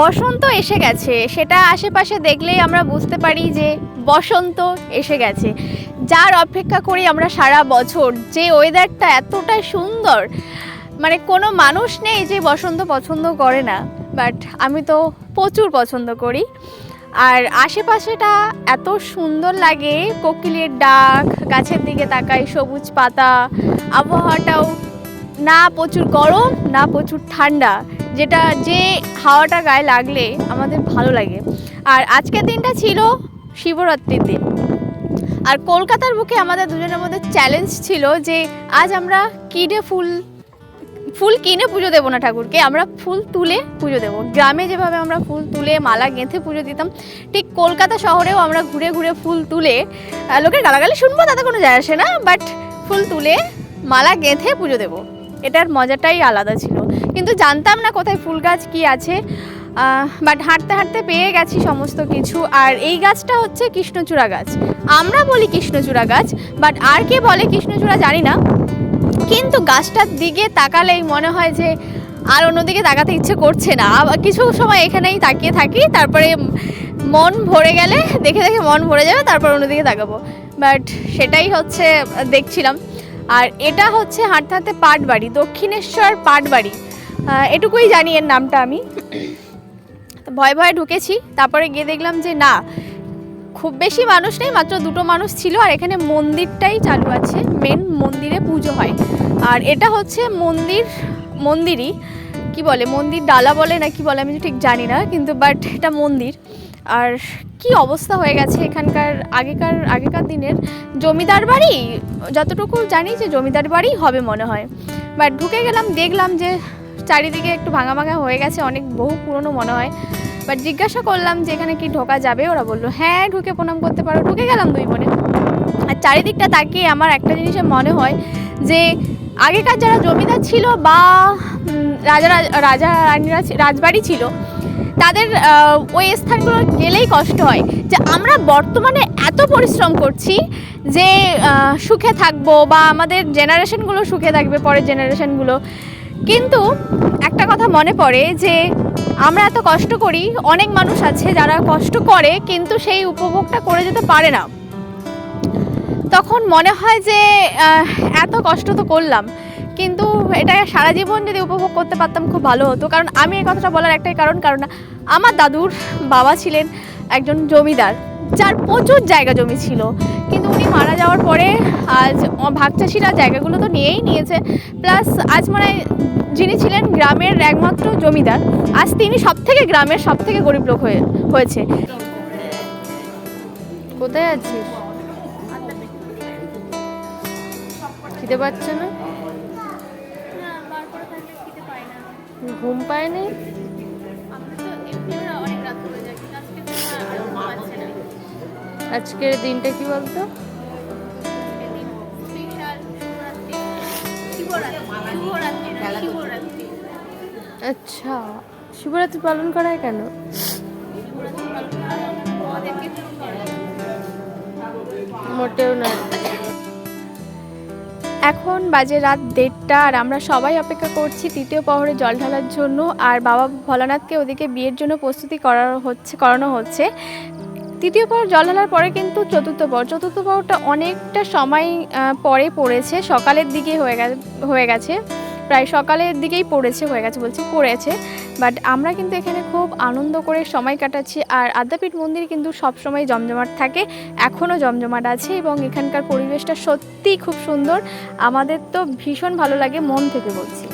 বসন্ত এসে গেছে, সেটা আশেপাশে দেখলেই আমরা বুঝতে পারি যে বসন্ত এসে গেছে। যার অপেক্ষা করি আমরা সারা বছর, যে ওয়েদারটা এতটা সুন্দর, মানে কোনো মানুষ নেই যে বসন্ত পছন্দ করে না, বাট আমি তো প্রচুর পছন্দ করি। আর আশেপাশেটা এত সুন্দর লাগে, কোকিলের ডাক, গাছের দিকে তাকাই, সবুজ পাতা, আবহাওয়াটাও না প্রচুর গরম না প্রচুর ঠান্ডা, যেটা যে হাওয়াটা গায়ে লাগলে আমাদের ভালো লাগে। আর আজকের দিনটা ছিল শিবরাত্রির দিন, আর কলকাতার বুকে আমাদের দুজনের মধ্যে চ্যালেঞ্জ ছিল যে আজ আমরা ফুল কিনে পুজো দেবো না ঠাকুরকে, আমরা ফুল তুলে পুজো দেবো। গ্রামে যেভাবে আমরা ফুল তুলে মালা গেঁথে পুজো দিতাম, ঠিক কলকাতা শহরেও আমরা ঘুরে ঘুরে ফুল তুলে, লোকের গালাগালি শুনবো তাতে কোনো যায় আসে না, বাট ফুল তুলে মালা গেঁথে পুজো দেবো। এটার মজাটাই আলাদা ছিল, কিন্তু জানতাম না কোথায় ফুল গাছ কি আছে, বাট হাঁটতে হাঁটতে পেয়ে গেছি সমস্ত কিছু। আর এই গাছটা হচ্ছে কৃষ্ণচূড়া গাছ, আমরা বলি কৃষ্ণচূড়া গাছ, বাট আর কে বলে কৃষ্ণচূড়া জানি না। কিন্তু গাছটার দিকে তাকালেই মনে হয় যে আর অন্যদিকে তাকাতে ইচ্ছে করছে না, কিছু সময় এখানেই তাকিয়ে থাকি, তারপরে মন ভরে গেলে দেখে দেখে মন ভরে যাবে, তারপর অন্যদিকে তাকাবো, বাট সেটাই হচ্ছে দেখছিলাম। আর এটা হচ্ছে হাঁটতে হাঁটতে পাটবাড়ি, দক্ষিণেশ্বর পাটবাড়ি, এটুকুই জানি এর নামটা আমি। ভয়ে ভয়ে ঢুকেছি, তারপরে গিয়ে দেখলাম যে না, খুব বেশি মানুষ নেই, মাত্র দুটো মানুষ ছিল, আর এখানে মন্দিরটাই চালু আছে, মেন মন্দিরে পুজো হয়। আর এটা হচ্ছে মন্দিরই কি বলে, মন্দির ডালা বলে না কি বলে আমি ঠিক জানি না, কিন্তু বাট এটা মন্দির। আর কি অবস্থা হয়ে গেছে এখানকার, আগেকার দিনের জমিদার বাড়ি, যতটুকু জানি যে জমিদার বাড়ি হবে মনে হয়। বাট ঢুকে গেলাম, দেখলাম যে চারিদিকে একটু ভাঙা ভাঙা হয়ে গেছে, অনেক বহু পুরনো মনে হয়। বাট জিজ্ঞাসা করলাম যে এখানে কি ঢোকা যাবে, ওরা বললো হ্যাঁ ঢুকে প্রণাম করতে পারো। ঢুকে গেলাম দুই বোনে। আর চারিদিকটা তাকিয়ে আমার একটা জিনিসে মনে হয় যে আগেকার যারা জমিদার ছিল বা রাজা রানীরা রাজবাড়ি ছিল, তাদের ওই স্থানগুলো গেলেই কষ্ট হয় যে আমরা বর্তমানে এত পরিশ্রম করছি যে সুখে থাকবো বা আমাদের জেনারেশনগুলো সুখে থাকবে, পরের জেনারেশনগুলো, কিন্তু একটা কথা মনে পড়ে যে আমরা এত কষ্ট করি, অনেক মানুষ আছে যারা কষ্ট করে কিন্তু সেই উপভোগটা করে যেতে পারে না। তখন মনে হয় যে এত কষ্ট তো করলাম, কিন্তু এটা সারা জীবন যদি উপভোগ করতে পারতাম খুব ভালো হতো। কারণ আমি এই কথাটা বলার একটাই কারণ আমার দাদুর বাবা ছিলেন একজন জমিদার, যার প্রচুর জায়গা জমি ছিল, কিন্তু উনি মারা যাওয়ার পরে আজ ভাগচাষিরা জায়গাগুলো তো নিয়েই নিয়েছে, প্লাস আজ মানে যিনি ছিলেন গ্রামের একমাত্র জমিদার, আজ তিনি গ্রামের সব থেকে গরিব লোক হয়েছে। কোথায় আছিস? খিদে পাচ্ছে না? ঘুম পায়নি? আজকের দিনটা কি বলতো? আচ্ছা, শিবরাত্রি পালন করা হয় কেন? মোটেও না। এখন বাজে রাত 1:30, আর আমরা সবাই অপেক্ষা করছি তৃতীয় প্রহরে জল ঢালার জন্য। আর বাবা ভোলানাথকে ওদিকে বিয়ের জন্য প্রস্তুতি করানো হচ্ছে। তৃতীয় প্রহর জল ঢালার পরে কিন্তু চতুর্থ প্রহরটা অনেকটা সময় পরে পড়েছে, সকালের দিকে হয়ে গেছে, প্রায় সকালের দিকেই পড়েছে। বাট আমরা কিন্তু এখানে খুব আনন্দ করে সময় কাটাচ্ছি। আর আদ্যাপীঠ মন্দির কিন্তু সবসময় জমজমাট থাকে, এখনও জমজমাট আছে, এবং এখানকার পরিবেশটা সত্যিই খুব সুন্দর। আমাদের তো ভীষণ ভালো লাগে, মন থেকে বলছি।